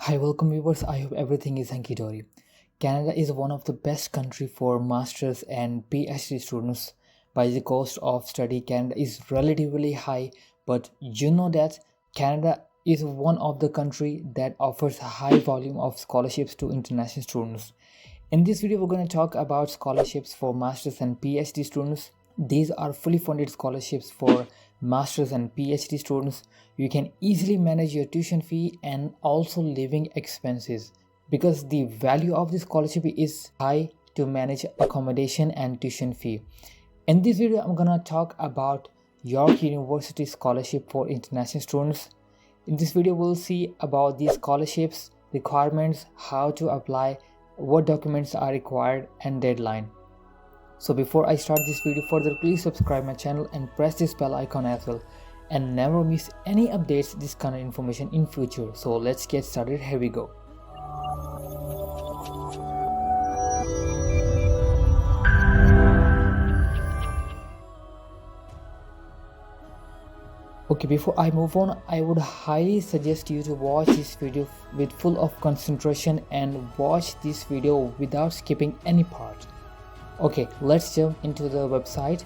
Hi, welcome viewers. I hope everything is hunky-dory. Canada is one of the best country for masters and PhD students. By the cost of study, Canada is relatively high, but you know that Canada is one of the country that offers a high volume of scholarships to international students. In this video, we're going to talk about scholarships for masters and PhD students. These are fully funded scholarships for masters and PhD students. You can easily manage your tuition fee and also living expenses because the value of the scholarship is high to manage accommodation and tuition fee. In this video, I'm gonna talk about York University scholarship for international students. In this video, we'll see about the scholarships, requirements, how to apply, what documents are required, and deadline. So before I start this video further, please subscribe my channel and press this bell icon as well, and never miss any updates this kind of information in future. So let's get started. Here we go. Okay, before I move on, I would highly suggest you to watch this video with full of concentration and watch this video without skipping any part. Okay, let's jump into the website.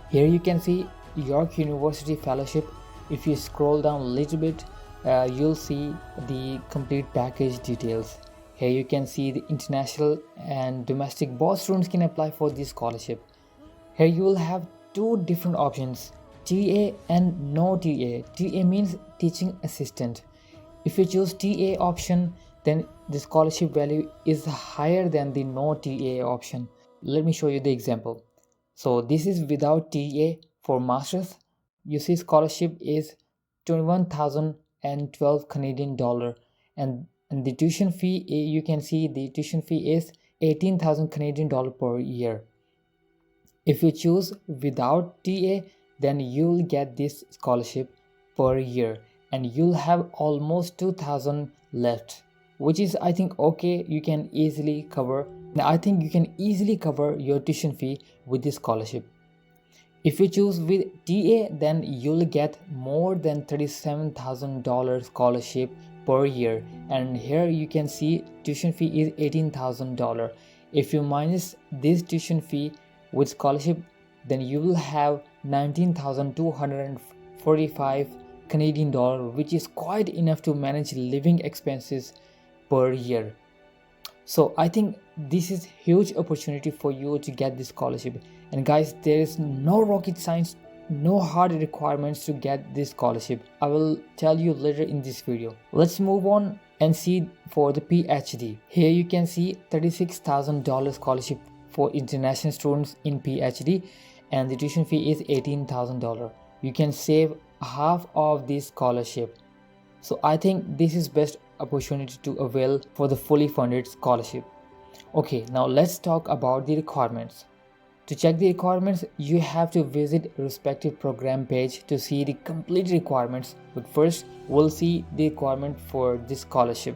Here you can see York University Fellowship. If you scroll down a little bit, you'll see the complete package details. Here you can see the international and domestic. Both students can apply for this scholarship. Here you will have two different options, TA and no TA. TA means teaching assistant. If you choose TA option, then the scholarship value is higher than the no TA option. Let me show you the example. So this is without TA for masters. You see scholarship is 21,012 Canadian dollar, and the tuition fee, you can see the tuition fee is 18,000 Canadian dollar per year. If you choose without TA, then you'll get this scholarship per year and you'll have almost 2,000 left, which is, I think, okay. You can easily cover. I think you can easily cover your tuition fee with this scholarship. If you choose with TA, then you'll get more than $37,000 scholarship per year, and here you can see tuition fee is $18,000. If you minus this tuition fee with scholarship, then you will have 19,245 Canadian dollar, which is quite enough to manage living expenses per year. So I think this is huge opportunity for you to get this scholarship. And guys, there is no rocket science, no hard requirements to get this scholarship. I will tell you later in this video. Let's move on and see for the PhD. Here you can see $36,000 scholarship for international students in PhD, and the tuition fee is $18,000. You can save half of this scholarship. So I think this is best opportunity to avail for the fully funded scholarship. Okay, now let's talk about the requirements. To check the requirements, you have to visit respective program page to see the complete requirements. But first, we'll see the requirement for this scholarship.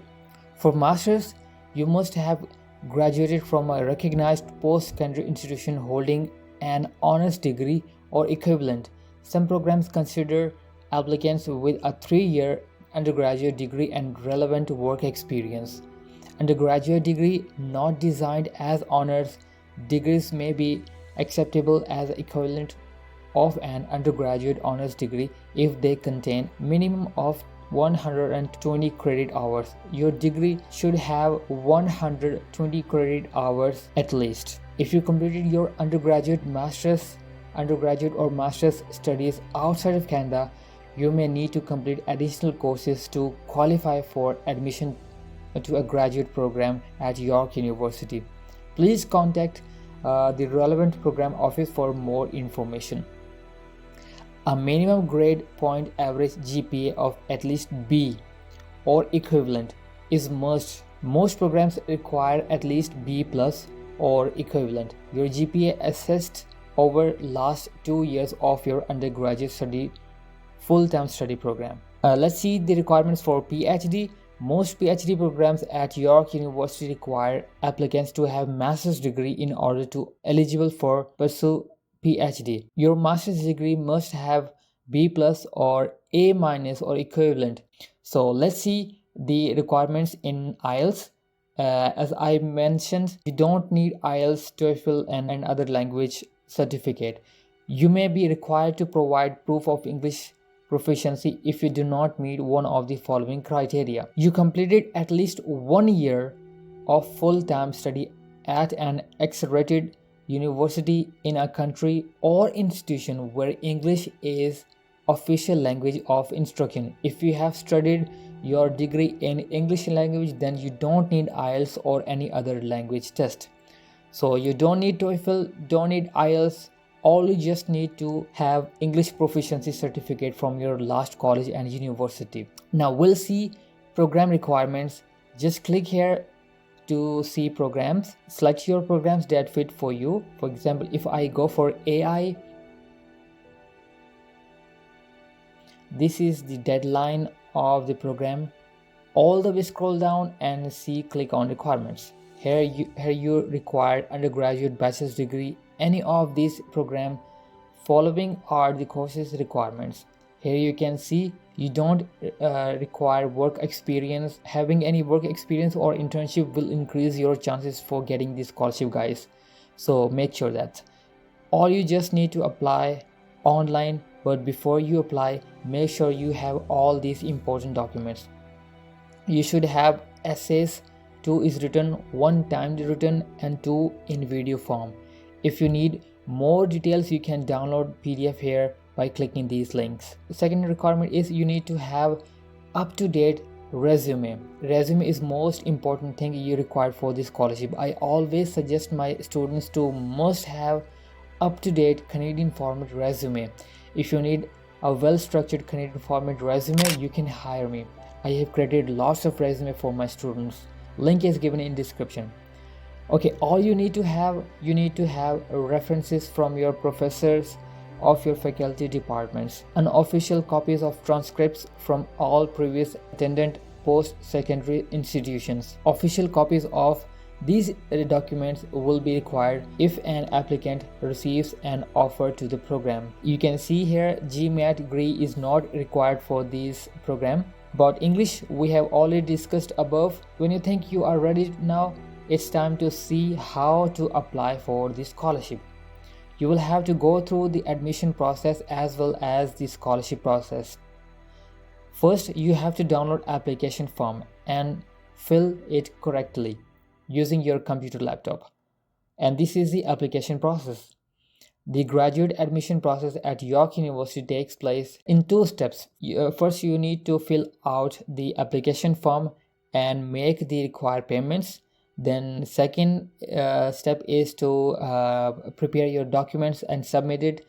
For masters, you must have graduated from a recognized post-secondary institution holding an honors degree or equivalent. Some programs consider applicants with a 3-year undergraduate degree and relevant work experience. Undergraduate degree not designed as honors degrees may be acceptable as equivalent of an undergraduate honors degree if they contain minimum of 120 credit hours. Your degree should have 120 credit hours at least. If you completed your undergraduate or master's studies outside of Canada, you may need to complete additional courses to qualify for admission to a graduate program at York University. Please contact the relevant program office for more information. A minimum grade point average GPA of at least B or equivalent is must. Most programs require at least B plus or equivalent. Your GPA assessed over last 2 years of your undergraduate study full-time study program. Let's see the requirements for PhD. Most PhD programs at York University require applicants to have master's degree in order to eligible for pursue PhD. Your master's degree must have B plus or A minus or equivalent. So let's see the requirements in IELTS. As I mentioned, you don't need IELTS, TOEFL, and other language certificate. You may be required to provide proof of English proficiency if you do not meet one of the following criteria. You completed at least 1 year of full-time study at an accredited university in a country or institution where English is official language of instruction. If you have studied your degree in English language, then you don't need IELTS or any other language test. So you don't need TOEFL, don't need IELTS. All you just need to have English proficiency certificate from your last college and university. Now we'll see program requirements. Just click here to see programs. Select your programs that fit for you. For example, if I go for AI, this is the deadline of the program. All the way scroll down and see click on requirements. Here you require undergraduate, bachelor's degree, any of these program. Following are the courses requirements. Here you can see you don't require work experience. Having any work experience or internship will increase your chances for getting this scholarship, guys. So make sure that all you just need to apply online. But before you apply, make sure you have all these important documents. You should have essays. 2 is written, 1 timed written, and 2 in video form. If you need more details, you can download PDF here by clicking these links. The second requirement is you need to have up-to-date resume. Resume is most important thing you require for this scholarship. I always suggest my students to must have up-to-date Canadian format resume. If you need a well-structured Canadian format resume, you can hire me. I have created lots of resume for my students. Link is given in description. Okay, all you need to have references from your professors of your faculty departments, unofficial copies of transcripts from all previous attended post-secondary institutions. Official copies of these documents will be required if an applicant receives an offer to the program. You can see here GMAT degree is not required for this program, but English we have already discussed above. When you think you are ready now, it's time to see how to apply for the scholarship. You will have to go through the admission process as well as the scholarship process. First, you have to download application form and fill it correctly using your computer laptop. And this is the application process. The graduate admission process at York University takes place in 2 steps. First, you need to fill out the application form and make the required payments. Then second step is to prepare your documents and submit it.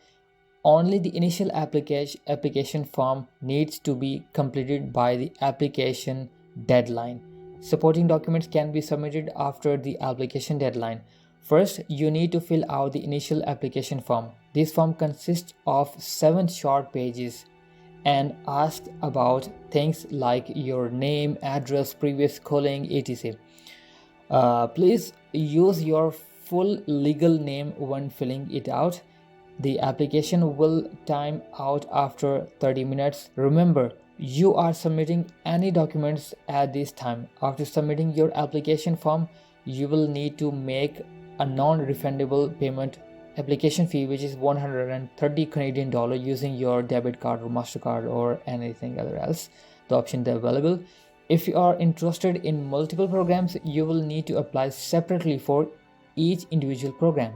Only the initial application form needs to be completed by the application deadline. Supporting documents can be submitted after the application deadline. First, you need to fill out the initial application form. This form consists of 7 short pages and asks about things like your name, address, previous schooling, etc. Please use your full legal name when filling it out. The application will time out after 30 minutes. Remember, you are submitting any documents at this time. After submitting your application form, you will need to make a non-refundable payment application fee, which is 130 Canadian dollar, using your debit card or MasterCard or anything other else, the option that's available. If you are interested in multiple programs, you will need to apply separately for each individual program.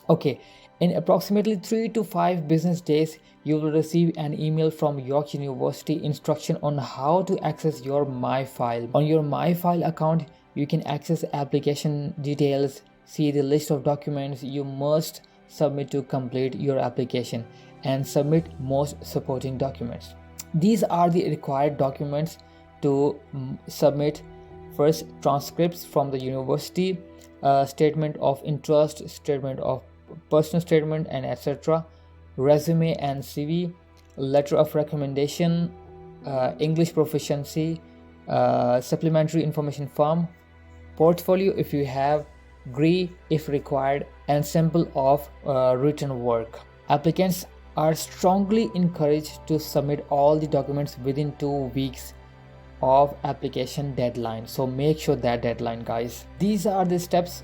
Okay, in approximately 3 to 5 business days, you will receive an email from York University instruction on how to access your MyFile. On your MyFile account, you can access application details, see the list of documents you must submit to complete your application, and submit most supporting documents. These are the required documents to submit. First, transcripts from the university, statement of interest, statement of personal statement, and etc., resume and CV, letter of recommendation, English proficiency, supplementary information form, portfolio if you have, degree if required, and sample of written work. Applicants are strongly encouraged to submit all the documents within 2 weeks of application deadline. So make sure that deadline, guys. These are the steps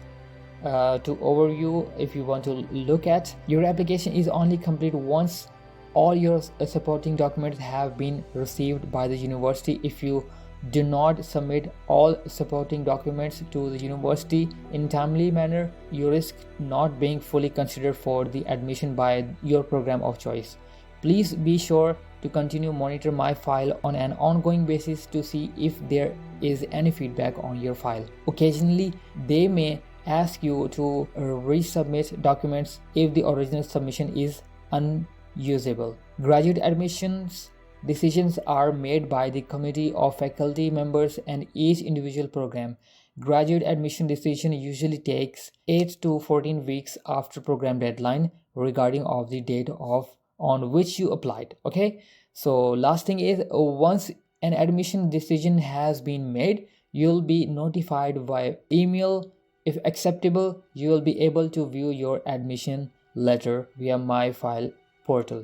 to overview. If you want to look at, your application is only complete once all your supporting documents have been received by the university. If you do not submit all supporting documents to the university in timely manner, you risk not being fully considered for the admission by your program of choice. Please be sure to continue monitor my file on an ongoing basis to see if there is any feedback on your file. Occasionally, they may ask you to resubmit documents if the original submission is unusable. Graduate admissions decisions are made by the committee of faculty members and each individual program. Graduate admission decision usually takes 8 to 14 weeks after program deadline regarding of the date of on which you applied. Okay, so last thing is, once an admission decision has been made, you'll be notified by email. If acceptable, you will be able to view your admission letter via my file portal.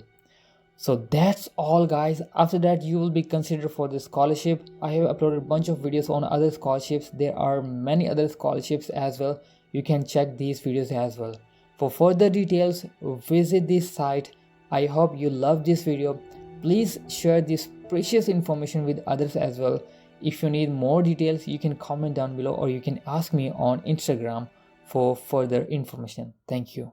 So that's all, guys. After that, you will be considered for the scholarship. I have uploaded a bunch of videos on other scholarships. There are many other scholarships as well. You can check these videos as well. For further details, visit this site. I hope you love this video. Please share this precious information with others as well. If you need more details, you can comment down below or you can ask me on Instagram for further information. Thank you.